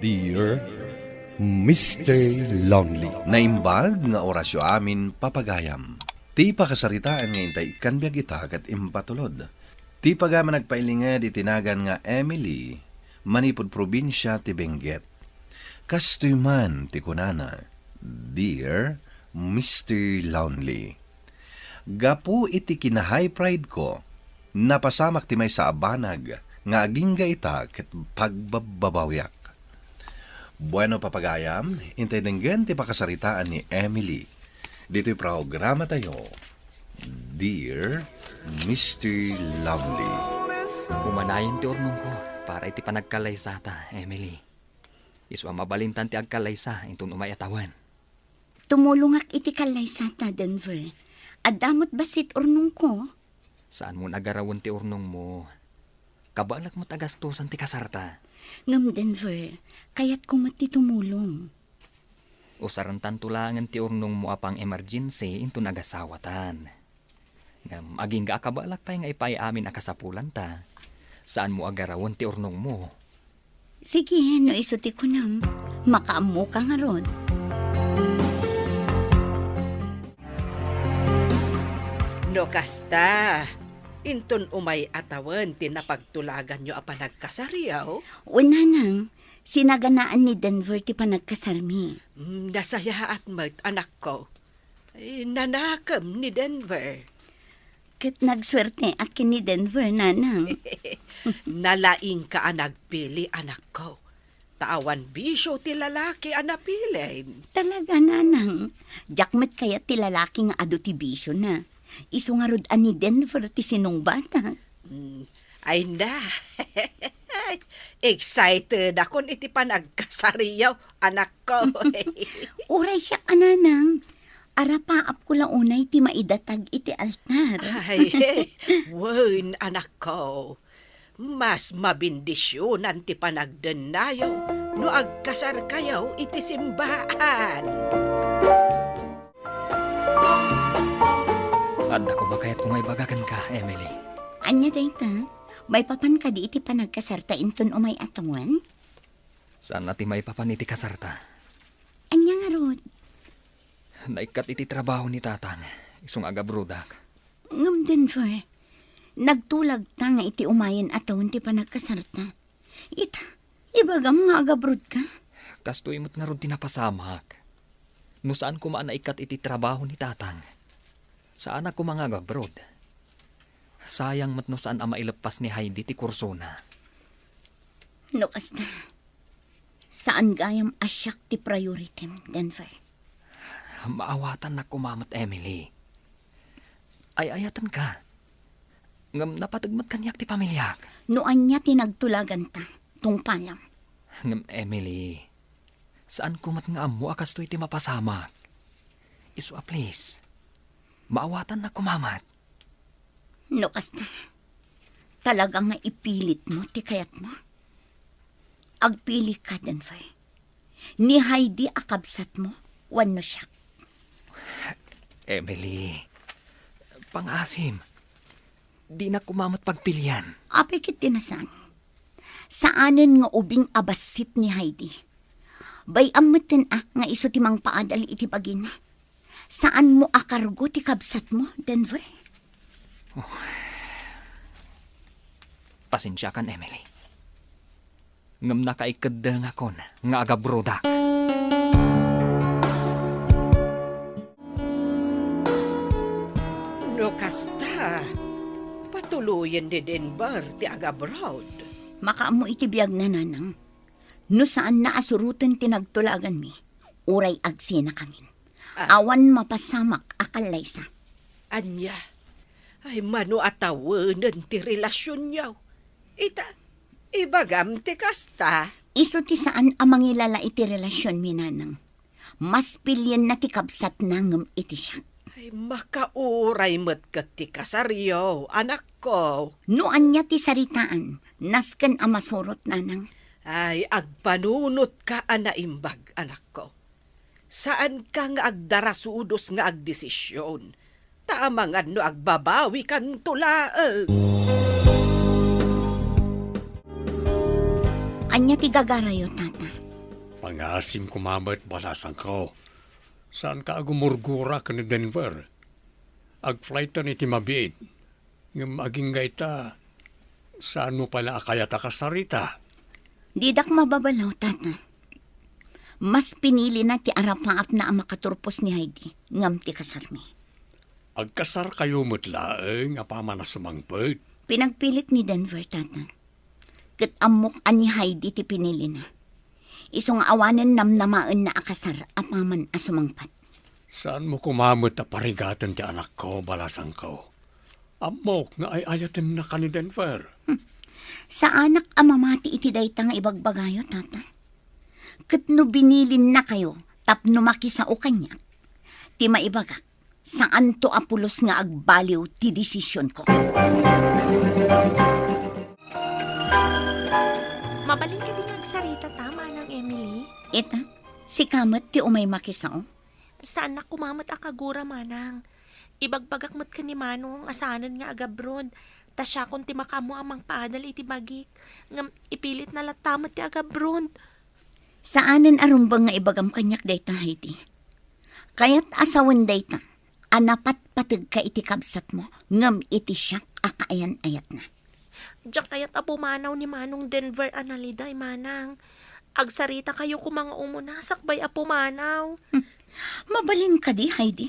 Dear Mr. Lonely. Naimbag nga orasyo amin papagayam. Ti pakasaritaan nga intay kanbiag ita kat impatulod. Ti pagama nagpailinga di tinagan nga Emily, manipod probinsya ti Benguet. Kastoy man ti kunana, Dear Mr. Lonely. Gapu iti kina-high pride ko, napasamak ti may sa abanag, nga agingga ita kat pagbabawyak. Bueno papagayam, intay denggen ti pakasaritaan ni Emily. Dito'y programa tayo, Dear Mr. Lovely. Umanayin ti urnong ko para iti panagkalaysa ta, Emily. Iswa mabalintan ti agkalaysa intun umayatawan. Tumulungak iti kalaysa ta, Denver. Adamot basit urnong ko? Saan mo nagarawon ti urnong mo? Kabalak mo tagastusan ti kasarta. Ngam, Denver, kaya't kumati tumulong. Usarantan tulangan ti urnong mo apang emergency into nagasawatan. Ngam, aging ga kabalak pa nga ipay amin akasapulan ta. Saan mo agarawon ti urnong mo? Sige, no isuti ko nam. Makaamu ka nga ron. No kasta, intun umay atawan tinapagtulagan nyo apa nagkasariyaw. Una nang, sinaganaan ni Denver ti panagkasarmi. Nasaya at mat anak ko. Nanakam ni Denver. Kat nagswerte akin ni Denver, nanang. Nalaing ka ang nagpili anak ko. Tawan bisyo ti lalaki ang napili. Talaga, nanang. Jakmet kaya ti lalaki nga ado ti bisyo na. Isu nga rod ani Denver ti sinong bata. Ay na. Excited ako iti panagkasariyaw anak ko. Uray siya ka, nanang. Arapaap ko lang unay ti maidatag iti altar. Ay, wen anak ko. Mas mabindisyonan ti panagdenayaw no agkasar kayaw iti simbahan. Adda ko ba kaya't kung may bagakan ka, Emily? Anya dayta, may papan ka di iti panagkasarta inton umay atawan? Saan nati may papaniti kasarta? Anya nga rod? Naikat iti trabaho ni tatang, isong agabrudak. Ngam, Denver, nagtulag ta nga iti umayan atawan ti panagkasarta. Ibagam nga agabrod ka. Kastoy mo't nga ron tinapasamak. No saan ko naikat iti trabaho ni tatang? Saan ako mga agabrod? Sayang mat no saan ang mailapas ni Heidi ti kursona. No kasta, saan gayam asyak ti priority, Denver? Maawatan na kumamat, Emily. Ay ayatan ka. Ngam napatagmat kanyak ti pamilyak. Noan niya tinagtulagan ta, tungpalam. Ngam, Emily, saan kumat nga amo akas to'y ti mapasamak? Iswa, please. Maawatan na kumamat. No kasta, talaga nga ipilit mo ti kayat mo. Agpili ka, Denver. Ni Heidi akabsat mo, wano siya. Emily, pangasim. Di na kumamat pagpilian. Apikit tinasan. Saanen nga ubing abasit ni Heidi. Bay amutin nga iso timang paadali iti pagina. Saan mo akargo ti kabsat mo, Denver? Pasensya kan, Emily. Ngam nakaikadang ako na nga agabroda. No kasta, patuluyan ni Denver ti agabroad. Makaamu iti biyag na, nanang. No saan naasurutan tinagtulagan mi, uray agsina kami. Awan mapasamak akalaysa. Anya, ay mano atawanan ti relasyon niyaw. Ibagam ti kasta. Iso ti saan amangilala iti relasyon mi, nanang. Mas pilyan na ti kabsat nangam iti siya. Ay makauray met kat ti kasaryo, anak ko. Noan niya ti saritaan, nasken amasurot, nanang. Ay agpanunot ka anaimbag, anak ko. Saan ka nga agdarasudos nga agdesisyon? Taamangan no agbabawi kan tulaeng. Anya ti gagarayo, tata. Pangasim kumamat balasan ko. Saan ka agumurgura ka ni Denver? Ag-flight ni Timabiit. Ngam aging gaita, saan mo pala akayata kasarita? Didak mababalaw, tata. Mas pinili na ti arapaap na ang makaturpos ni Heidi, ngam ti kasarmi. Agkasar kayo mutlaeng apama na sumangpet. Pinagpilit ni Denver, tata. Kat amok ani Heidi ti pinili na. Isong awanan namnamaan na akasar apaman asumangpat. Saan mo kumamot na parigatan ti anak ko, balasan ko? Amok nga ay ayatin na ka ni Denver. Sa anak amamati iti dayta nga ibagbagayo, tata. Kat no binilin na kayo, tapno makisao kanya, ti maibagak, saan to apulos nga agbaliw ti desisyon ko. Mabalin ka din agsarita tama ng Emily. Eta, si Kamat ti umay makisao. Saan na kumamat akagura manang. Ibagbagak mat ka ni Manong asanan nga agabron. Ta siya kung ti makamo amang paadal iti bagik. Ngam ipilit na latamat ti agabron. Saanan arumbang nga ibagam kanyak dayta, Heidi. Kaya't asawan dayta, anapat patag ka iti kabsat mo, ngam iti siyak akaayan-ayat na. Diyak kaya't apumanaw ni Manong Denver analiday manang. Agsarita kayo kumang umunasak bay apumanaw. Mabalin ka di, Heidi.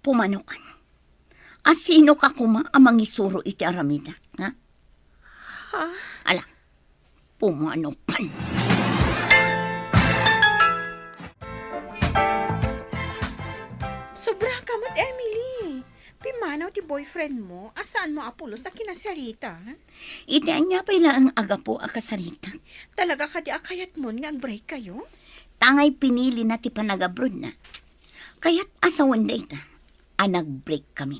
Pumano ka. Asino ka kuma amang isuro iti aramida, ha? Ha? Ala, pumano ka. Sobra ka mat, Emily. Pimanaw ti boyfriend mo, asaan mo apulos na kinasarita? Iti anya pala ang agapo akasarita. Talaga ka di akayat mo nga break kayo? Tangay pinili na ti panagabroad na. Kaya't asawan dayta, nag-break kami.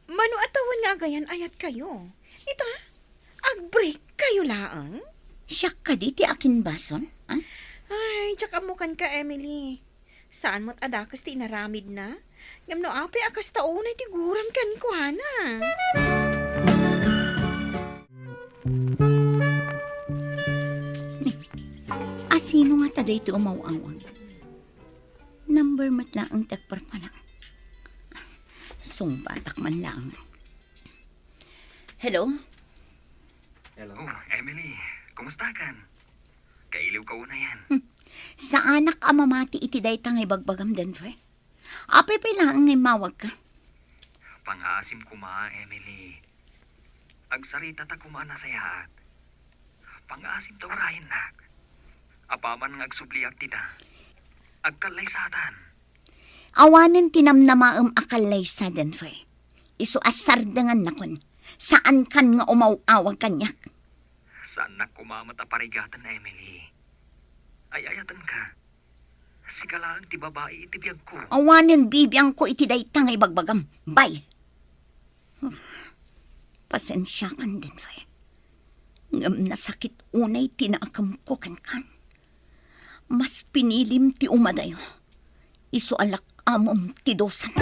Mano atawan nga agayan ayat kayo? Ita, ag-break kayo laang? Siya ka di ti akin bason, ha? Ay, tsaka mukan ka, Emily. Saan mo't adakas ti naramid na? Ngam no api akas taunay ti guram kan ko, hana. Asino nga taday ito umawawang? Number matla ang tagparparang. Sungbatak man lang. Hello? Oh, Emily, kumusta kan? Kailiw ka una yan. Sa anak amamati iti dayta nga ibagbagam, Denver. Apay pala ang mawag ka. Pangaasim kuma, Emily. Agsarita ta kuma na sayaat. Pangaasim ta urayan nak. Apaman nga agsubliak tita. Agkalay satan. Awanan tinamnamaam akalay sa Denver. Isu asardangan nakon. Saan kan nga umawawag kanyak? Saan na kumamat a parigatan, Emily? Ay ayatan ka. Sikalaan ti babae iti biyag ko. Awanan bibiyang ko iti dayta nga ibagbagam. Bye! Pasensya kan, Denver. Ngam nasakit unay tinaakam ko kan. Mas pinilim ti umadayo. Isu alak amom ti dosan.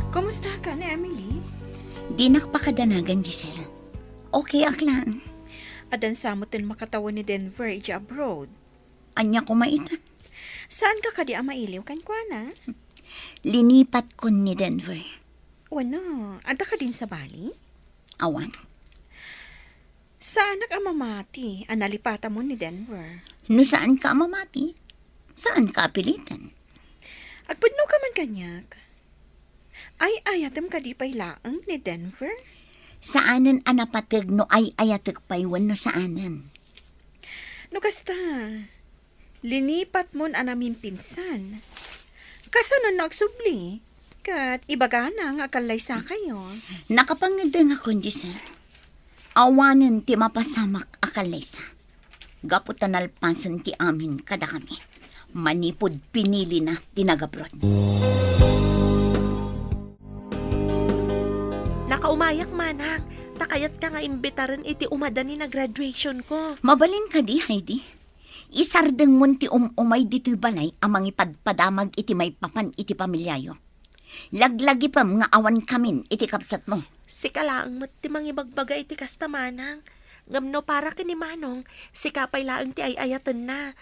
Kumusta ka na, Emily? Di nakpakadanagan, Giselle. Okay, aklan. Adan samutin makatawan ni Denver iti abroad. Anya ko maita. Saan ka kadi mailiw kan kwa na? Linipat ko ni Denver. Wano, anda ka din sa Bali? Awan. Saan ang mamati ang nalipata mo ni Denver? No saan ka mamati? Saan ka apilitan? Agpudno ka man kanyak. Ay ayatem ka di pay laang ni Denver? Saanan anapatag no ay ayatek paywan no saanan? No kasta, linipat mon anamin pinsan. Kasanon nagsubli, kat ibagana nga akalay sa kayo. Nakapangandang ako, Giselle. Awanan ti mapasamak akalaysa. Gaputan alpasan ti amin kada kami. Manipod pinili na tinagabrod. makaumayak manang. Takayat ka nga imbitaran iti umada ni na graduation ko. Mabalin ka di, Heidi. Isardeng mon ti umay dito'y balay amang ipadpadamag iti may papan iti pamilyayo. Laglagi pa nga awan kamin iti kapsat mo. Si kalaang mo't ti mangibagbaga iti kasta manang. Ngamno para kini manong, si kapay laang ti ayayatan na.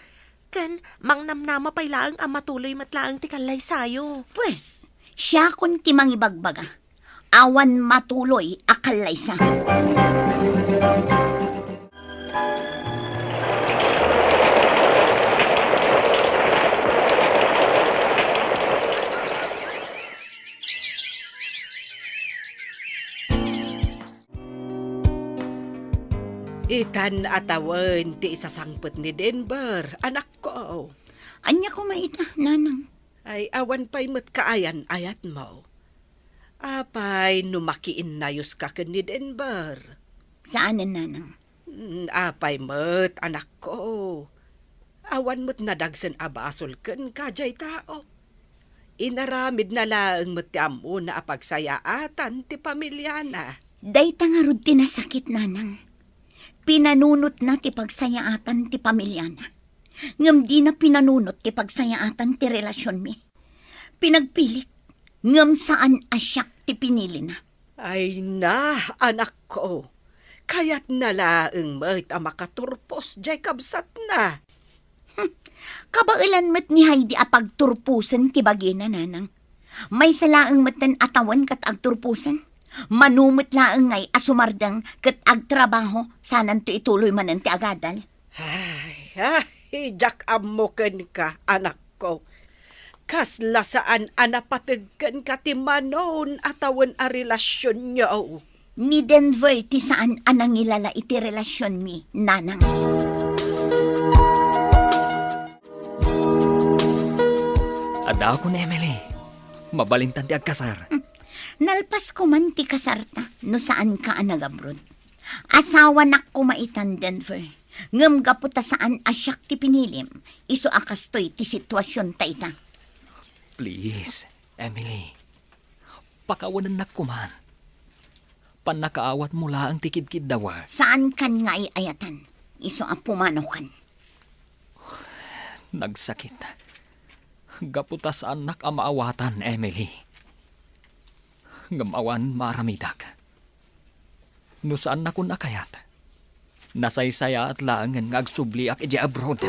Kan, mangnamnama pay laang amatuloy matlaang ti kalay sayo. Pues, siya kun ti mangibagbaga. Awan matuloy akalay sa. Itan atawan ti isasangpet ni Denver, anak ko. Anya ko maita, nanang. Ay awan pa'y mat kaayan ayat mo. Apay numakiin nayos ka ken ni Denver. Saanan, nanang? Apay mat, anak ko. Awan mo't nadagsen abasol ken kajay tao. Inaramid na lang mo't ti amo na apagsayaatan ti pamilya na. Day tangarod ti nasakit, nanang. Pinanunot na ti pagsayaatan ti pamilya na. Ngam di na pinanunot ti pagsayaatan ti relasyon mi. Pinagpilit, ngam saan asyak ti pinili na. Ay na, anak ko. Kayat na laeng mat a makaturpos jay kabsat na. Kabailan met ni Heidi apagturpusan ti bagina, nanang. May salaang matan atawan kat agturpusan. Manumit laang ngay asumardang kat agtrabaho sanan to ituloy manan ti agadal. Ay, jak amuken ka, anak ko. Kasla saan anapatagkan ka ti manon atawan a relasyon niyo. Ni Denver ti saan anang ilala iti relasyon mi, nanang. Ada ako ni Emily. Mabalintan ti agkasar. Nalpas ko man ti kasarta no saan ka anagabrod. Asawa nak kumaitan Denver. Ngam gaputa saan asyak ti pinilim. Iso akastoy ti sitwasyon ta ita. Please, Emily. Pakawanan na kuman. Panakaawat mo lang tikid-kid dawa. Saan kan nga iayatan? Iso apumano kan. Nagsakit. Gaputa saan nak amaawatan, Emily. Ngamawan maramidag. No saan na kun akayat? Nasaysaya at laangan nga agsubli ak iji abroad.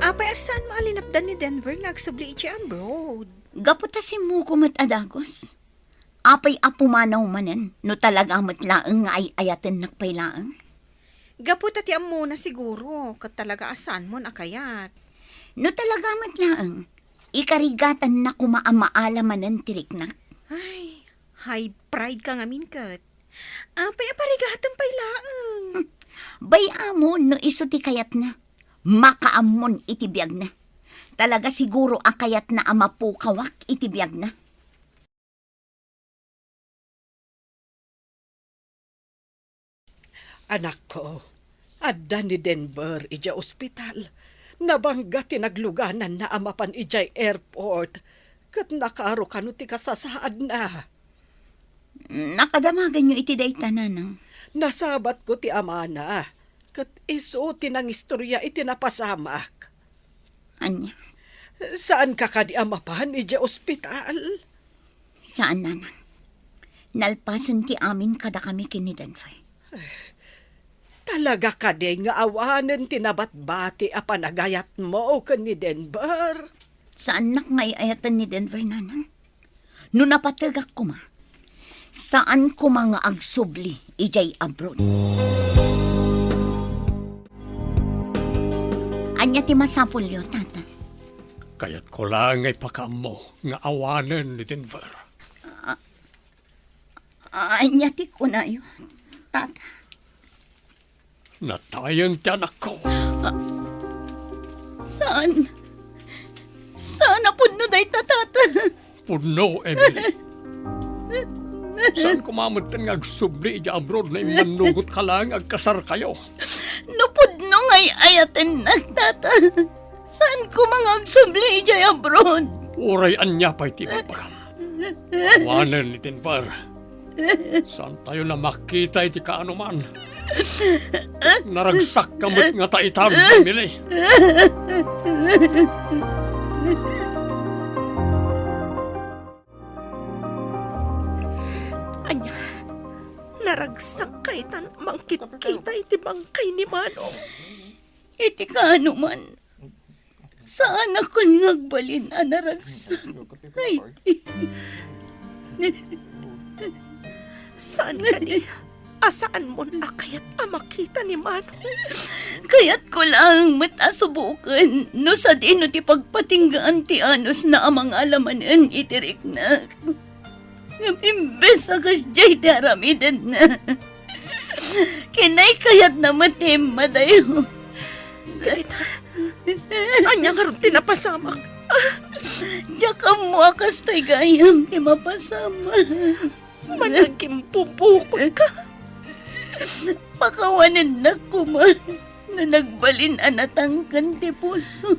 Apay asan maalinapdan ni Denver nga agsubli iti abroad? Gaputa si Muko mat adagos. Apay apumanaw manen no talaga matlaang nga ay ayaten nakpailaang. Gaputa ti amo na siguro kat talaga asan mo nakayat. No talaga matlaang. Ikarigatan na kumaamaala manen tirik na. Ay, high pride ka nga minkat. Apay aparigatan pa'y laang. Bayamo no iso ti kayat na. Makaamon itibiyag na. Talaga siguro akayat na ama po kawak itibiyag na. Anak ko, adda ni Denver ija ospital. Nabangga tinagluganan na amapan ijay airport. Kat nakaro kano ti kasasaad na. Nakadamagan nyo iti day tananang. Nasabat ko ti ama na. Kat iso tinang istorya iti napasamak. Anya, Saan ka kadi amapan ija ospital? saan nanang? Nalpasan ti amin kada kami kini Denver. Talaga kadi nga awanen tinabat-bati a panagayat mo ken ni Denver. Saan nak ngay ayatan ni Denver nanang? No napatagak ko ma. Saan ko mga agsubli ijay abroad? Anya ti masapulyo, tata. Kaya't ko lang ay pakamo nga awanan ni Denver. Anya ti kunayo, tata. Natayan ti anak ko. Saan? Saan na punno day tatata? Puno, Emily. Saan kumamatan nga agsubli ija abroad na imanugot ka lang agkasar kayo? Napudno ngay ayaten na tata. Saan ko mga agsubli ijay abroad? Uray anya pa'y ti babagam. Wanan ni Tinpar. Saan tayo na makita iti kaanuman? Naragsak kamot nga taitam, Emily. Anya, naragsak kay tan mangkit-kita iti bangkay ni Manong. Iti kaano man. Saan ako ngagbalin anaragsak? Ay, Saan ka ni? Asaan mo na kayat makita ni Manong? kaya't ko lang matasubukan no sa dino ti pagpatinggaan ti anos na amang alamanan itirik na. Imbes akas jay ti aramiden na. Kinay kayat na matim madayo. Anya nga rin tinapasamak. Diyak mo akas tay gayam ti mapasama. Managing bubukod ka. Pakawanan na kuma na nagbalin anatangkan ti puso.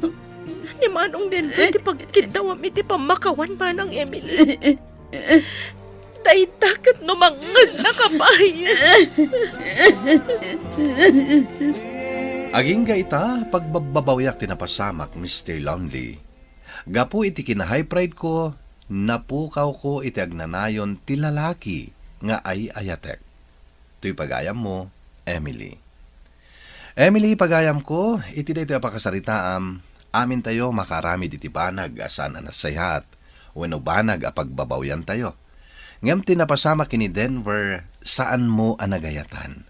Ni Manong Denver ti pagkidawam iti pamakawan Manang Emily. Daytakat no mangag nakabayan. Aging ga ita, pagbababawiak tinapasamak, Mr. Lonely. Gapu iti kinahay pride ko, napukaw ko iti agnanayon ti lalaki nga ay ayatek. Tuy pagayam mo, Emily. Emily, pagayam ko, iti dito apakasaritaam, amin tayo makarami iti banag asan anasayat, wenno banag apagbabawyan tayo. Ngam tinapasamak kini Denver, saan mo anagayatan?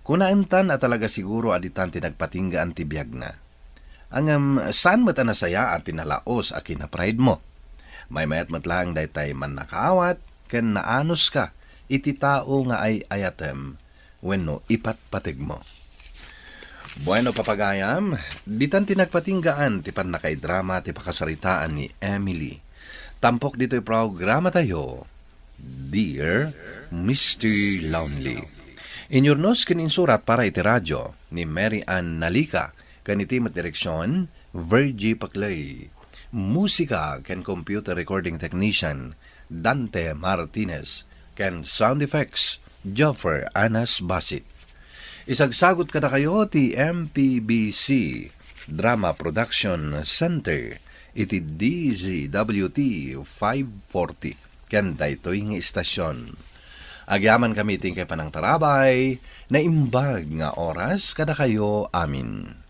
Kunaintan at talaga siguro aditan tinagpatinggaan ti biyag na. Ang saan mo't anasaya at tinalaos a kinapride mo. May mayat matlang daytay man nakaawat, ken naanos ka, iti tao nga ay ayatem, wenno ipatpatig mo. Bueno papagayam, ditan tinagpatinggaan ti pan nakaidrama ti pakasaritaan ni Emily. Tampok dito'y programa tayo, Dear Mr. Lonely. Inyurnos kininsurat para iti radyo ni Mary Ann Nalika, kaniti mat direksyon, Virgie Paclay. Musika ken computer recording technician, Dante Martinez, ken sound effects, Joffer Anas Basit. Isagsagot kada kayo ti MPBC Drama Production Center, iti DZWT 540, ken daytoy nga istasyon. Agyaman kami tingkay panang tarabay, na imbag nga oras kada kayo amin.